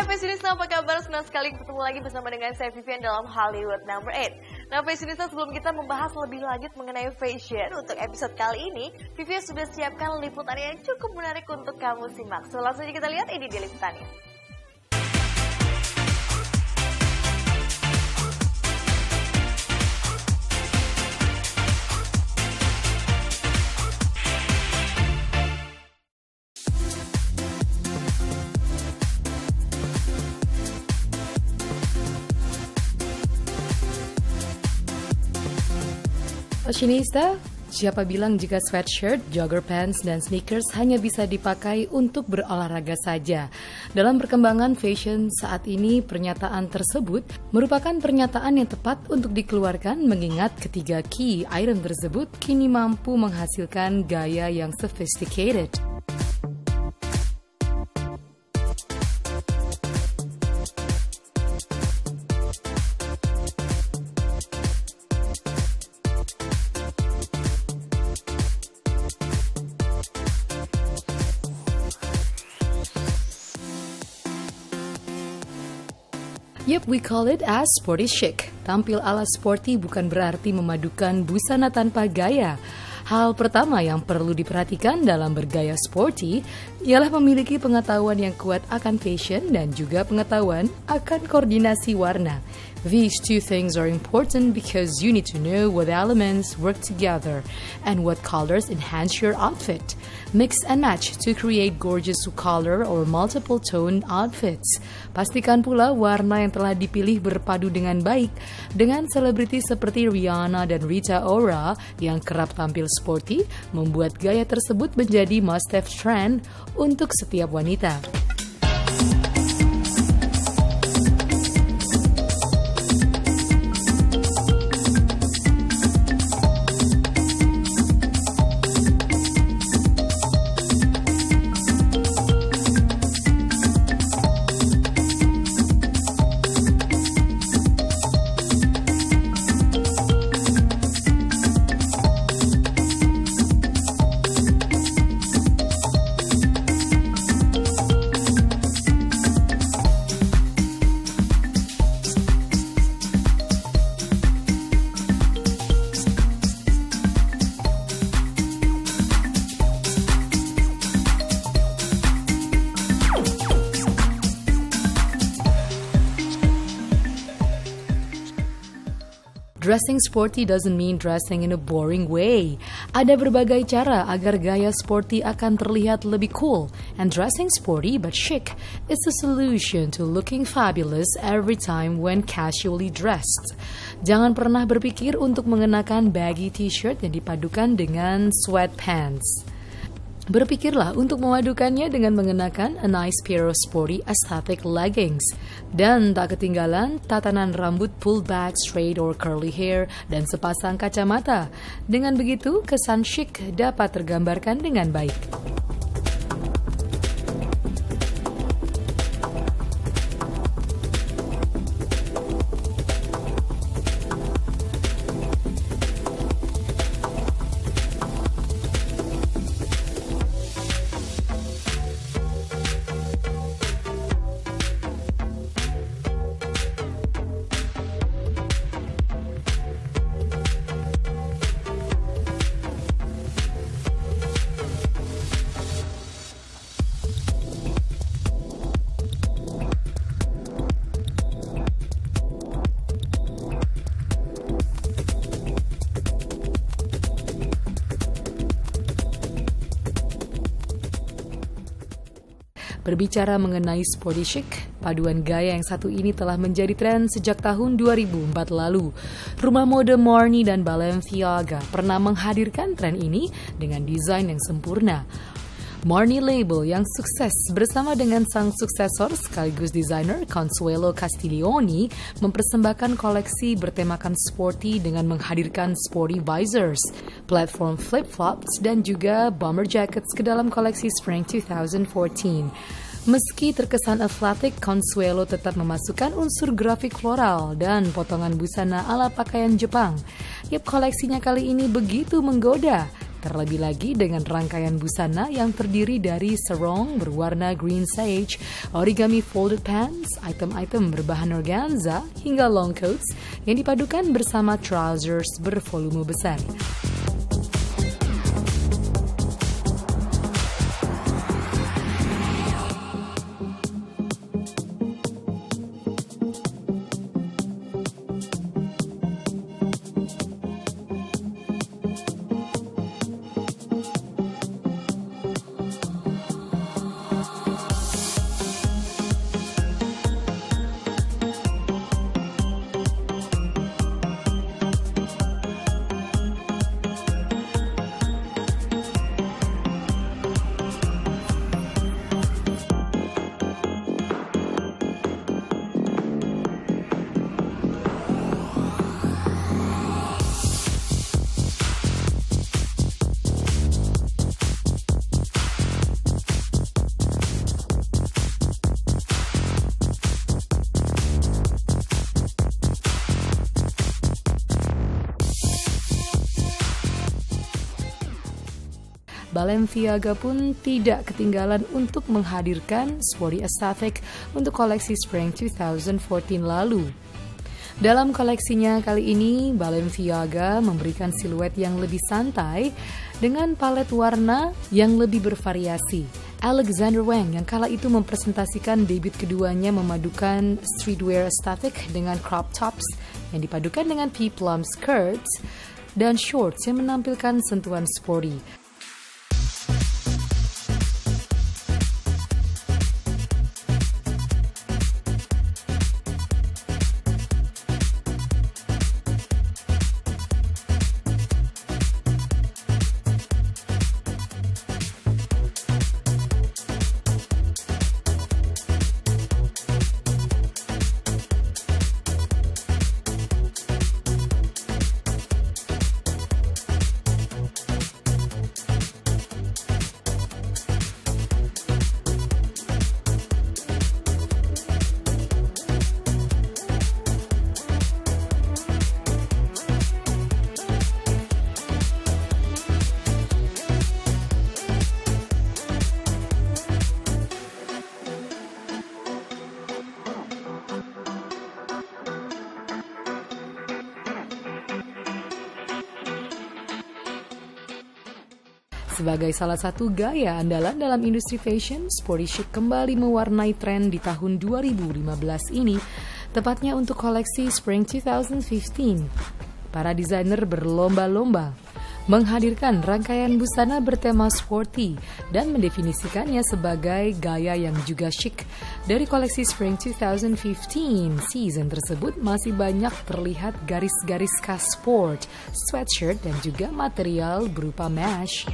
Hai Fashionista, apa kabar? Senang sekali ketemu lagi bersama dengan saya Vivian dalam Hollywood Number 8. Nah Fashionista, sebelum kita membahas lebih lanjut mengenai fashion, untuk episode kali ini Vivian sudah siapkan liputan yang cukup menarik untuk kamu simak. So langsung aja kita lihat, ini dia liputannya. Fashionista, siapa bilang jika sweatshirt, jogger pants, dan sneakers hanya bisa dipakai untuk berolahraga saja? Dalam perkembangan fashion saat ini, pernyataan tersebut merupakan pernyataan yang tepat untuk dikeluarkan mengingat ketiga key item tersebut kini mampu menghasilkan gaya yang sophisticated. Yep, we call it as sporty chic. Tampil ala sporty bukan berarti memadukan busana tanpa gaya. Hal pertama yang perlu diperhatikan dalam bergaya sporty ialah memiliki pengetahuan yang kuat akan fashion dan juga pengetahuan akan koordinasi warna. These two things are important because you need to know what elements work together and what colors enhance your outfit. Mix and match to create gorgeous color or multiple tone outfits. Pastikan pula warna yang telah dipilih berpadu dengan baik dengan selebriti seperti Rihanna dan Rita Ora yang kerap tampil sporty, membuat gaya tersebut menjadi must-have trend untuk setiap wanita. Dressing sporty doesn't mean dressing in a boring way. Ada berbagai cara agar gaya sporty akan terlihat lebih cool. And dressing sporty but chic is a solution to looking fabulous every time when casually dressed. Jangan pernah berpikir untuk mengenakan baggy t-shirt yang dipadukan dengan sweatpants. Berpikirlah untuk memadukannya dengan mengenakan a nice pair of sporty aesthetic leggings. Dan tak ketinggalan tatanan rambut pulled back, straight or curly hair, dan sepasang kacamata. Dengan begitu, kesan chic dapat tergambarkan dengan baik. Berbicara mengenai sporty chic, paduan gaya yang satu ini telah menjadi tren sejak tahun 2004 lalu. Rumah mode Marni dan Balenciaga pernah menghadirkan tren ini dengan desain yang sempurna. Marni label yang sukses bersama dengan sang suksesor sekaligus desainer Consuelo Castiglioni mempersembahkan koleksi bertemakan sporty dengan menghadirkan sporty visors, platform flip-flops, dan juga bomber jackets ke dalam koleksi Spring 2014. Meski terkesan athletic, Consuelo tetap memasukkan unsur grafik floral dan potongan busana ala pakaian Jepang. Koleksinya kali ini begitu menggoda. Terlebih lagi dengan rangkaian busana yang terdiri dari sarong berwarna green sage, origami folded pants, item-item berbahan organza, hingga long coats yang dipadukan bersama trousers bervolume besar. Balenciaga pun tidak ketinggalan untuk menghadirkan sporty aesthetic untuk koleksi Spring 2014 lalu. Dalam koleksinya kali ini, Balenciaga memberikan siluet yang lebih santai dengan palet warna yang lebih bervariasi. Alexander Wang yang kala itu mempresentasikan debut keduanya memadukan streetwear aesthetic dengan crop tops yang dipadukan dengan peplum skirts dan shorts yang menampilkan sentuhan sporty. Sebagai salah satu gaya andalan dalam industri fashion, sporty chic kembali mewarnai tren di tahun 2015 ini, tepatnya untuk koleksi Spring 2015. Para desainer berlomba-lomba menghadirkan rangkaian busana bertema sporty dan mendefinisikannya sebagai gaya yang juga chic. Dari koleksi Spring 2015 season tersebut masih banyak terlihat garis-garis khas sport, sweatshirt dan juga material berupa mesh.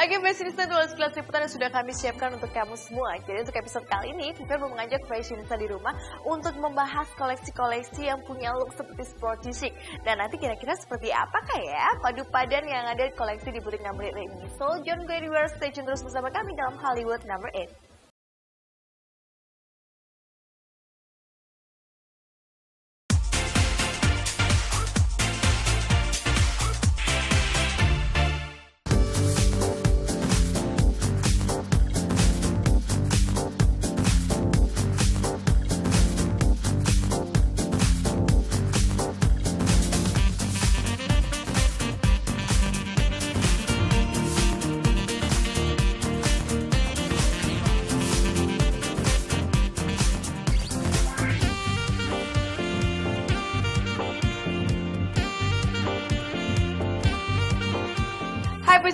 Oke, fashionista dua sekelas liputan yang sudah kami siapkan untuk kamu semua. Jadi untuk episode kali ini, Viva mau mengajak fashionista di rumah untuk membahas koleksi-koleksi yang punya look seperti sporty chic. Dan nanti kira-kira seperti apakah ya padu padan yang ada di koleksi di butik number 8 ini. So, don't go anywhere, stay tune terus bersama kami dalam Hollywood number 8.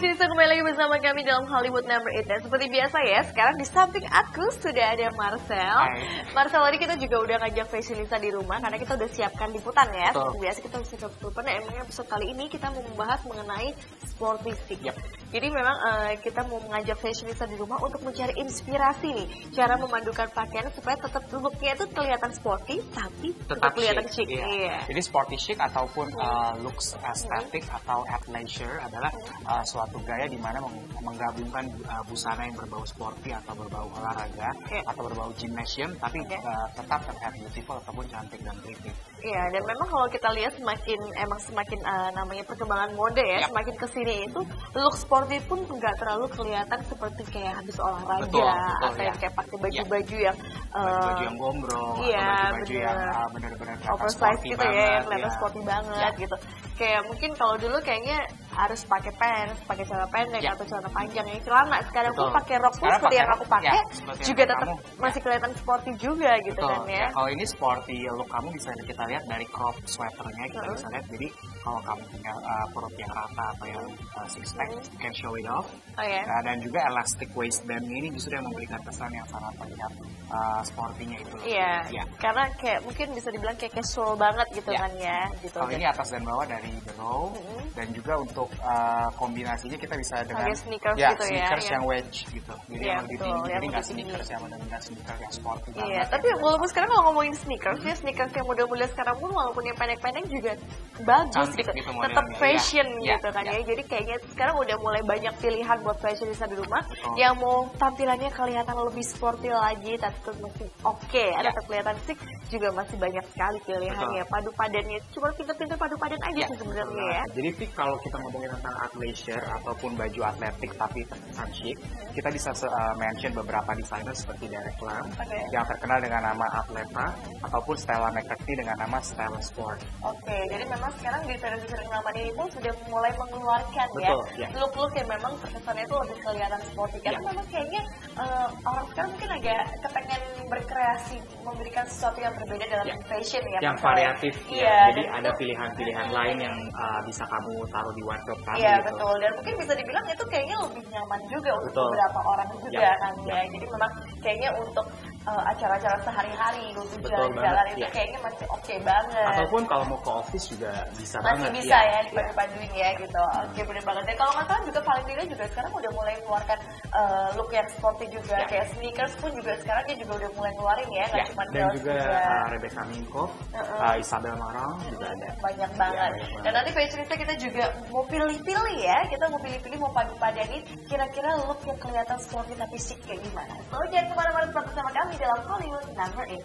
Fashionista kembali lagi bersama kami dalam Hollywood Number 8. Dan seperti biasa ya, sekarang di samping aku sudah ada Marcel. Marcel, tadi kita juga udah ngajak Fashionista di rumah karena kita udah siapkan liputan ya. Seperti biasa kita udah siapkan liputan. Nah, emang episode kali ini kita mau membahas mengenai sportistik. Jadi memang kita mau mengajak Fashionista di rumah untuk mencari inspirasi nih, cara memadukan pakaian supaya tetap looknya itu kelihatan sporty tapi tetap kelihatan chic. Iya. Jadi sporty chic ataupun looks aesthetic atau athleisure adalah suatu gaya di mana menggabungkan busana yang berbau sporty atau berbau olahraga atau berbau gymnasium tapi tetap terlihat beautiful ataupun cantik dan pretty. Iya, dan memang kalau kita lihat semakin namanya perkembangan mode ya, semakin kesini itu look sporty pun nggak terlalu kelihatan seperti kayak habis olahraga atau yang kayak pakai baju-baju yang baju yang gombrong atau baju yang benar-benar oversize gitu ya, yang kelihatan sporty banget gitu. Kayak mungkin kalau dulu kayaknya harus pakai pants, pakai celana pendek atau celana panjang yang celana. Sekarang pun pakai rok pun seperti yang aku pakai juga tetap masih kelihatan sporty juga gitu kan ya. Kalau ini sporty look kamu bisa kita lihat dari crop sweaternya, kita bisa lihat. Jadi kalau kamu punya perut yang rata atau yang six pack, you can show it off. Dan juga elastic waistband ini justru yang memberikan kesan yang sangat terlihat sportinya itu. Iya. Karena kayak mungkin bisa dibilang kayak casual banget gitu kan ya. Gitu. Kalau ini atas dan bawah dari the row dan juga untuk kombinasinya kita bisa dengan sneakers gitu sneakers yang wedge gitu. Jadi yang lebih tinggi, jadi nggak sneakers yang benar-benar sneakers yang sporty banget. Iya, tapi walaupun sekarang kalau ngomongin sneakers ya, sneakers yang model-model sekarang pun walaupun yang pendek-pendek juga bagus gitu. Tetap fashion gitu kan ya. Jadi kayaknya sekarang udah mulai banyak pilihan buat fashionista di rumah yang mau tampilannya kelihatan lebih sporty lagi tapi tetap masih tetap kelihatan chic, juga masih banyak sekali pilihannya. Padu padannya cuma pinter-pinter padu padan aja sih sebenarnya ya. Jadi kalau kita ngomongin tentang athleisure ataupun baju atletik tapi terkesan chic, kita bisa mention beberapa desainer seperti Derek Lam yang terkenal dengan nama Athleta ataupun Stella McCartney dengan nama Stella Sport. Jadi memang sekarang desainer-desainer nama ini pun sudah mulai mengeluarkan look-look yang memang terkesannya itu lebih kelihatan sporty. Karena memang kayaknya orang sekarang mungkin agak kepengen berkreasi, memberikan sesuatu yang berbeda dalam fashion ya. Yang variatif jadi ada pilihan-pilihan lain yang bisa kamu taruh di wardrobe kamu. Iya betul, dan mungkin bisa dibilang itu kayaknya lebih nyaman juga untuk beberapa orang juga kan ya. Jadi memang kayaknya untuk acara-acara sehari-hari untuk jalan-jalan itu kayaknya masih oke banget. Ataupun kalau mau ke office juga bisa masih banget. Bisa ya dipadu-paduin ya gitu. Bener banget. Dan kalau nggak salah juga Valentino juga sekarang udah mulai mengeluarkan look yang sporty juga. Kayak sneakers pun juga sekarang dia juga udah mulai ngeluarin ya. Nggak cuma dan juga Rebecca Minkoff, Isabel Marant juga ada. Banyak banget. Dan nanti fashionista kita juga mau pilih-pilih ya. Kita mau pilih-pilih, mau padu-padanin kira-kira look yang kelihatan sporty tapi chic kayak gimana. So jangan kemana-mana, tetap bersama kami dalam Hollywood Number 8.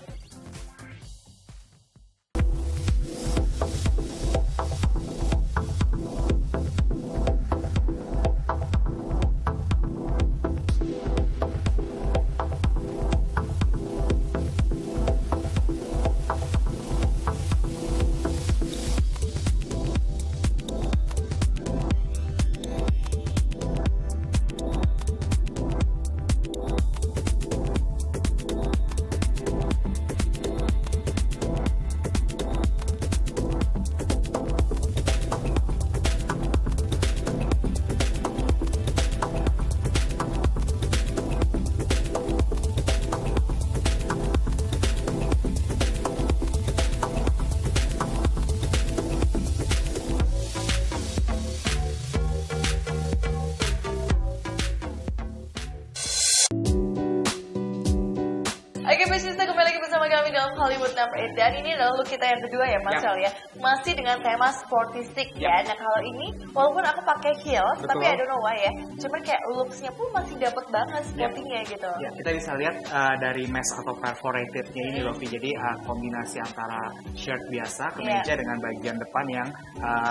Oke, fashionista kembali lagi bersama kami dalam Hollywood Number 8. Dan ini adalah look kita yang kedua ya, Marcel ya. Masih dengan tema sportistik ya. Nah kalau ini, walaupun aku pakai heels, tapi I don't know why ya. Cuman kayak looks-nya pun masih dapet banget sportingnya gitu. Ya, kita bisa lihat dari mesh atau perforated-nya ini loh, jadi kombinasi antara shirt biasa, kemeja dengan bagian depan yang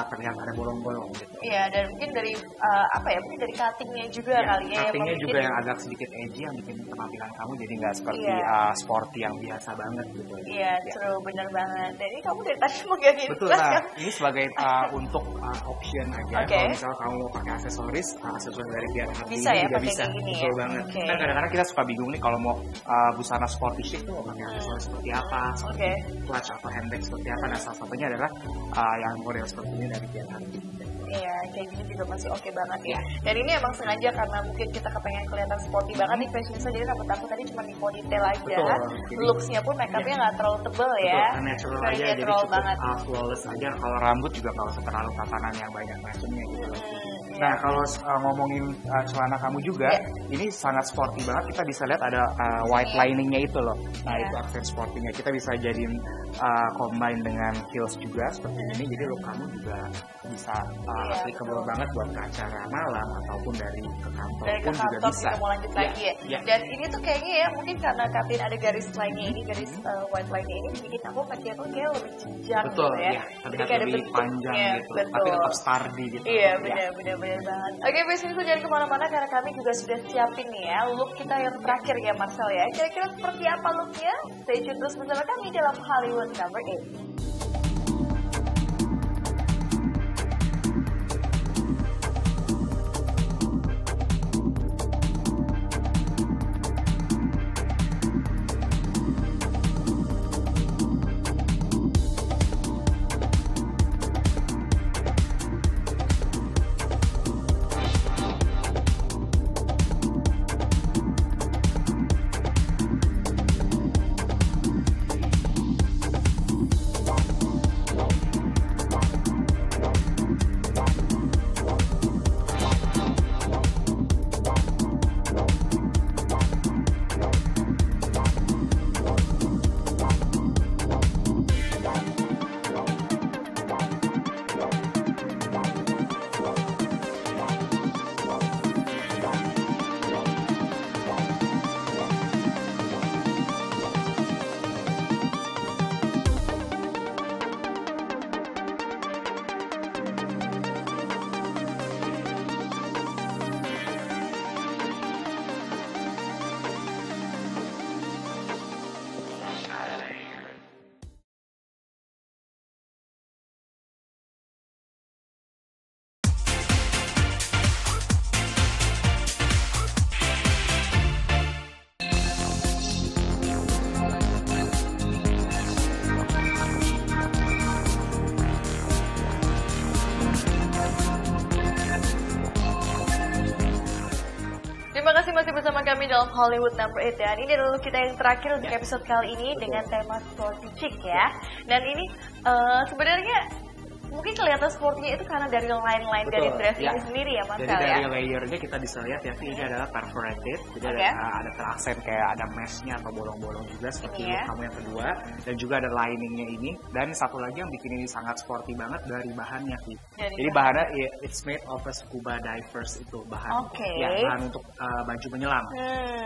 terlihat ada bolong-bolong gitu. Iya, dan mungkin dari mungkin dari cutting-nya juga kali ya. Cutting-nya juga yang agak sedikit edgy yang bikin penampilan kamu jadi nggak seperti sporty yang biasa banget gitu. Iya, true, bener banget. Dan ini kamu dari tadi mau gini. Betul, ini sebagai untuk option aja. Kalau misalnya kamu mau pakai aksesoris dari Pian Hardy bisa ya, juga bisa. Gini betul ya? banget. Kan kadang-kadang kita suka bingung nih kalau mau busana sporty chic tuh mau pakai aksesoris seperti apa, clutch atau handbag seperti apa. Nah, salah satunya adalah yang model seperti ini dari Pian Hardy. Iya, kayak gini juga masih oke banget ya. Dan ini emang sengaja karena mungkin kita kepengen kelihatan sporty banget nih fashionista, jadi rambut aku tadi cuma di ponytail aja. Looks-nya pun makeupnya nggak terlalu tebel ya. Natural aja, jadi cukup flawless aja. Kalau rambut juga kalau terlalu tatanan yang banyak macamnya gitu. Nah, kalau ngomongin celana kamu juga, ini sangat sporty banget. Kita bisa lihat ada white liningnya itu loh. Nah, itu aksen sportinya. Kita bisa jadiin combine dengan heels juga seperti ini. Jadi look kamu juga bisa applicable banget buat ke acara malam ataupun dari ke kantor pun juga bisa. Mau lanjut lagi ya. Dan ini tuh kayaknya ya mungkin karena Katin ada garis line-nya ini, garis white line-nya ini bikin aku pakai tuh kayak lebih jenjang gitu ya. Jadi kayak lebih panjang gitu. Tapi tetap sturdy gitu. Iya, benar banget. Oke, besok itu jangan kemana-mana karena kami juga sudah siapin nih ya look kita yang terakhir ya Marcel ya. Kira-kira seperti apa looknya? Stay tune terus bersama kami dalam Hollywood Number 8. Terima kasih masih bersama kami dalam Hollywood Number 8 dan ini adalah kita yang terakhir untuk episode kali ini dengan tema sporty chic ya. Dan ini sebenarnya mungkin kelihatan sportnya itu karena dari line-line dari dress ini sendiri ya Mas. Jadi dari layernya kita bisa lihat ya, ini adalah perforated, jadi ada teraksen kayak ada mesh-nya atau bolong-bolong juga seperti look kamu yang kedua, dan juga ada liningnya ini, dan satu lagi yang bikin ini sangat sporty banget dari bahannya sih. Jadi bahannya it's made of a scuba divers itu bahan, bahan untuk baju menyelam.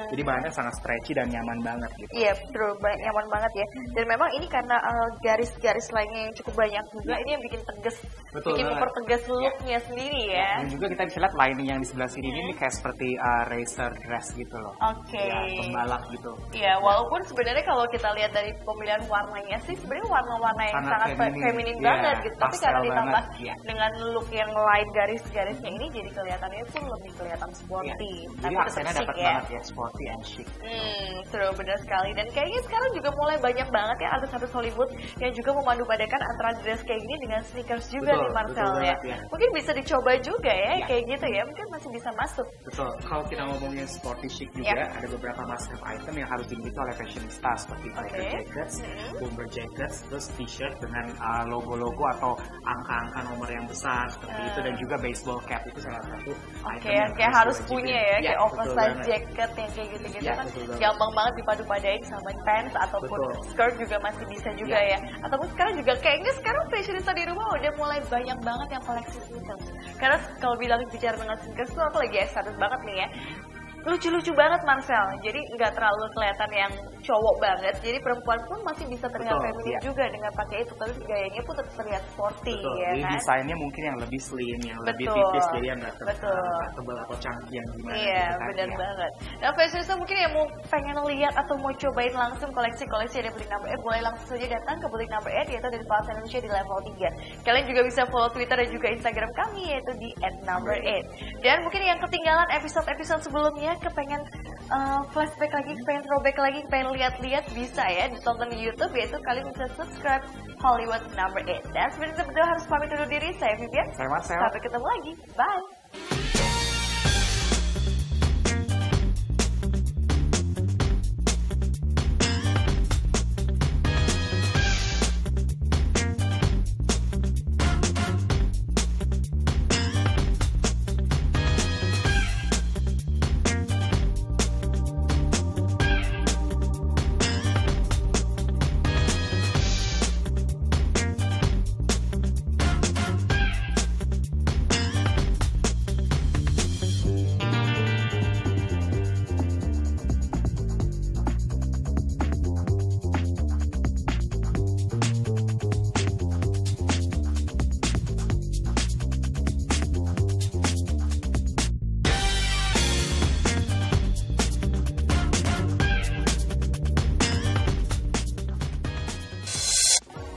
Jadi bahannya sangat stretchy dan nyaman banget gitu. Iya betul, nyaman banget ya. Dan memang ini karena garis-garis lainnya yang cukup banyak juga, ini yang bikin tegas, bikin mempertegas looknya sendiri ya. Dan juga kita bisa lihat lining yang di sebelah sini ini kayak seperti racer dress gitu loh. Ya, pembalap gitu. Iya, walaupun sebenarnya kalau kita lihat dari pemilihan warnanya sih sebenarnya warna-warna yang sangat feminin banget gitu. Tapi karena ditambah dengan look yang light garis-garisnya ini jadi kelihatannya pun lebih kelihatan sporty. Jadi aksennya dapat banget ya, sporty and chic. True, benar sekali. Dan kayaknya sekarang juga mulai banyak banget ya artis-artis Hollywood yang juga memadu-padankan antara dress kayak gini dengan sneakers juga nih Marcel ya. Mungkin bisa dicoba juga ya, kayak gitu ya. Mungkin masih bisa masuk. Betul. Kalau kita ngomongin sporty chic juga, ada beberapa must-have item yang harus dimiliki oleh fashionista seperti biker jackets, bomber jackets, terus t-shirt dengan logo-logo atau angka-angka nomor yang besar seperti itu, dan juga baseball cap itu salah satu item yang kayak harus punya ya, kayak oversize jacket yang kayak gitu-gitu kan gampang banget dipadu-padain sama pants ataupun skirt juga masih bisa juga ya. Ataupun sekarang juga kayaknya sekarang fashionista di rumah udah mulai banyak banget yang koleksi sneakers. Karena kalau bicara dengan sneakers tuh aku lagi excited banget nih ya. Lucu-lucu banget Marcel, jadi nggak terlalu kelihatan yang cowok banget, jadi perempuan pun masih bisa terlihat feminin juga dengan pakai itu, tapi gayanya pun tetap terlihat sporty ya kan. Jadi desainnya mungkin yang lebih slim, yang lebih tipis, jadi yang nggak tebal atau canggih yang gimana. Iya, benar banget. Nah, fashionista mungkin yang mau pengen lihat atau mau cobain langsung koleksi-koleksi dari Butik Number 8, boleh langsung saja datang ke Butik Number 8 yaitu dari Plaza Indonesia di level 3. Kalian juga bisa follow Twitter dan juga Instagram kami yaitu di @number8. Dan mungkin yang ketinggalan episode-episode sebelumnya kepengen flashback lagi, pengen throwback lagi, pengen lihat-lihat, bisa ya ditonton di YouTube, yaitu kalian bisa subscribe Hollywood Number 8. Dan seperti itu berdua harus pamit undur diri. Saya Vivian. Saya Marcel. Sampai ketemu lagi. Bye.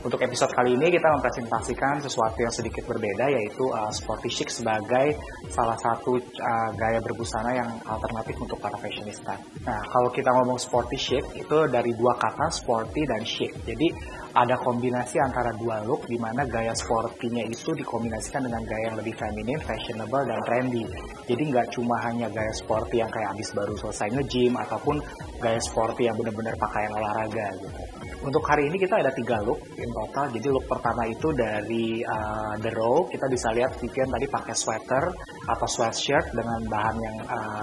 Untuk episode kali ini kita mempresentasikan sesuatu yang sedikit berbeda, yaitu sporty chic sebagai salah satu gaya berbusana yang alternatif untuk para fashionista. Nah, kalau kita ngomong sporty chic itu dari dua kata, sporty dan chic. Jadi ada kombinasi antara dua look di mana gaya sporty-nya itu dikombinasikan dengan gaya yang lebih feminin, fashionable, dan trendy. Jadi nggak cuma hanya gaya sporty yang kayak abis baru selesai nge-gym ataupun gaya sporty yang benar-benar pakaian olahraga gitu. Untuk hari ini kita ada 3 look in total. Jadi look pertama itu dari The Row. Kita bisa lihat Vivian tadi pakai sweater atau sweatshirt dengan bahan yang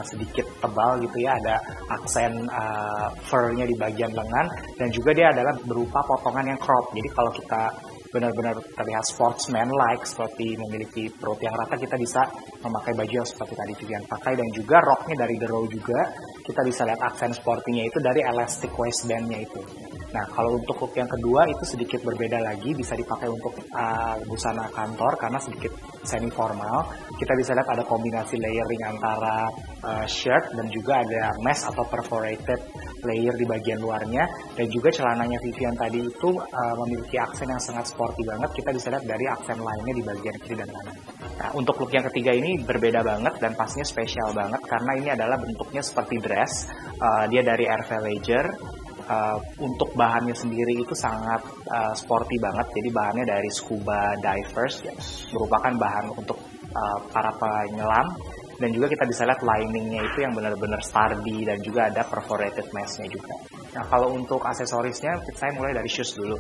sedikit tebal gitu ya. Ada aksen fur-nya di bagian lengan dan juga dia adalah berupa potongan yang crop. Jadi kalau kita benar-benar terlihat sportsman-like seperti memiliki perut yang rata, kita bisa memakai baju yang seperti tadi Vivian pakai. Dan juga roknya dari The Row juga kita bisa lihat aksen sportinya itu dari elastic waistband-nya itu. Nah, kalau untuk look yang kedua itu sedikit berbeda lagi, bisa dipakai untuk busana kantor karena sedikit semi formal. Kita bisa lihat ada kombinasi layering antara shirt dan juga ada mesh atau perforated layer di bagian luarnya. Dan juga celananya Vivian tadi itu memiliki aksen yang sangat sporty banget. Kita bisa lihat dari aksen lainnya di bagian kiri dan kanan. Nah, untuk look yang ketiga ini berbeda banget dan pastinya spesial banget karena ini adalah bentuknya seperti dress. Dia dari RV Leisure. Untuk bahannya sendiri itu sangat sporty banget, jadi bahannya dari scuba divers ya, merupakan bahan untuk para penyelam. Dan juga kita bisa lihat liningnya itu yang benar-benar sturdy dan juga ada perforated mesh-nya juga. Nah, kalau untuk aksesorisnya saya mulai dari shoes dulu.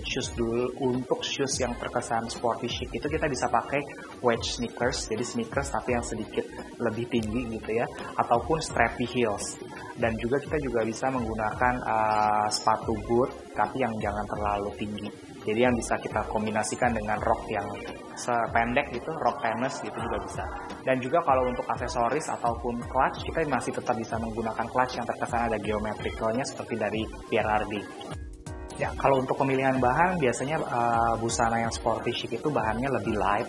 Untuk shoes yang terkesan sporty chic itu kita bisa pakai wedge sneakers, jadi sneakers tapi yang sedikit lebih tinggi gitu ya, ataupun strappy heels. Dan juga kita juga bisa menggunakan sepatu boot tapi yang jangan terlalu tinggi. Jadi yang bisa kita kombinasikan dengan rok yang sependek gitu, rok tennis gitu juga bisa. Dan juga kalau untuk aksesoris ataupun clutch, kita masih tetap bisa menggunakan clutch yang terkesan ada geometricalnya seperti dari Pierre Hardy. Ya, kalau untuk pemilihan bahan, biasanya busana yang sporty chic itu bahannya lebih light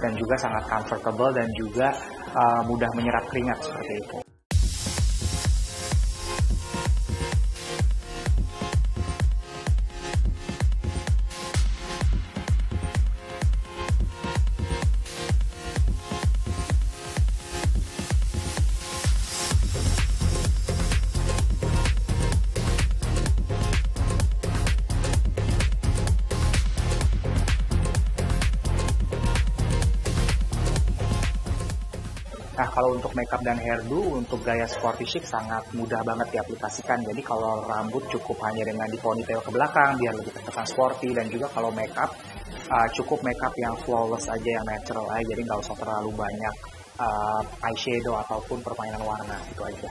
dan juga sangat comfortable dan juga mudah menyerap keringat seperti itu. Nah, kalau untuk makeup dan hairdo, untuk gaya sporty chic sangat mudah banget diaplikasikan. Jadi kalau rambut cukup hanya dengan di ponytail ke belakang, biar lebih terkesan sporty. Dan juga kalau makeup, cukup makeup yang flawless aja, yang natural aja. Jadi nggak usah terlalu banyak eyeshadow ataupun permainan warna, itu aja.